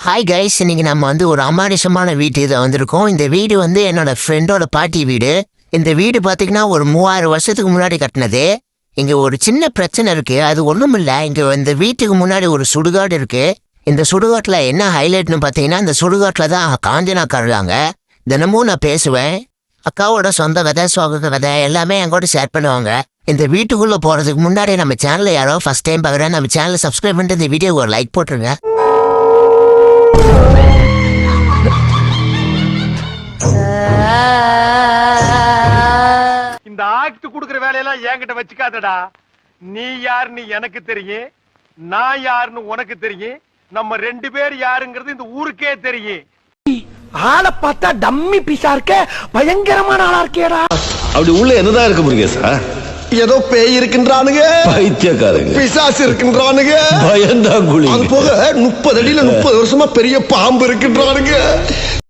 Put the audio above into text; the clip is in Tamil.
ஹாய் கைஸ், இன்னைக்கு நம்ம ஒரு அமானுஷமான வீட்டு இதை வந்திருக்கோம். இந்த வீடு என்னோட ஃப்ரெண்டோட பாட்டி வீடு. இந்த வீடு பார்த்தீங்கன்னா ஒரு 3000 வருஷத்துக்கு முன்னாடி கட்டினது. இங்கே ஒரு சின்ன பிரச்சனை இருக்கு. அது ஒன்றும் இல்லை. இங்கே இந்த வீட்டுக்கு முன்னாடி ஒரு சுடுகாடு இருக்கு. இந்த சுடுகாட்டில் என்ன ஹைலைட்னு பார்த்தீங்கன்னா, இந்த சுடுகாட்டில் தான் காஞ்சனா கழுறாங்க. தினமும் நான் பேசுவேன். அக்காவோட சொந்த கதை, சோக கதை எல்லாமே என் கூட ஷேர் பண்ணுவாங்க. இந்த வீட்டுக்குள்ளே போகிறதுக்கு முன்னாடி நம்ம சேனலை யாரோ ஃபஸ்ட் டைம் பார்க்குறேன், நம்ம சேனலை சப்ஸ்கிரைப் பண்ணிட்டு இந்த வீடியோக்கு ஒரு லைக் போட்டுருங்க. இந்த ஆக்ட் குடுக்குற வேலையெல்லாம் என்கிட்ட வச்சுக்காதடா. நீ யாருன்னு எனக்கு தெரியும், நான் யாருன்னு உனக்கு தெரியும். நம்ம 2 பேர் யாருங்கிறது இந்த ஊருக்கே தெரியும். ஆளை பார்த்தா டம்மி பீஸா இருக்க, பயங்கரமான ஆளா இருக்கேடா. அப்படி உள்ள என்னதான் இருக்கு முருகேசா? ஏதோ பேய் இருக்கின்றானுங்க, பைத்தியக்காரங்க, பிசாசு இருக்கின்றானுங்க, பயந்தாங்குழி. அது போக 30 அடியில 30 வருஷமா பெரிய பாம்பு இருக்கின்றானுங்க.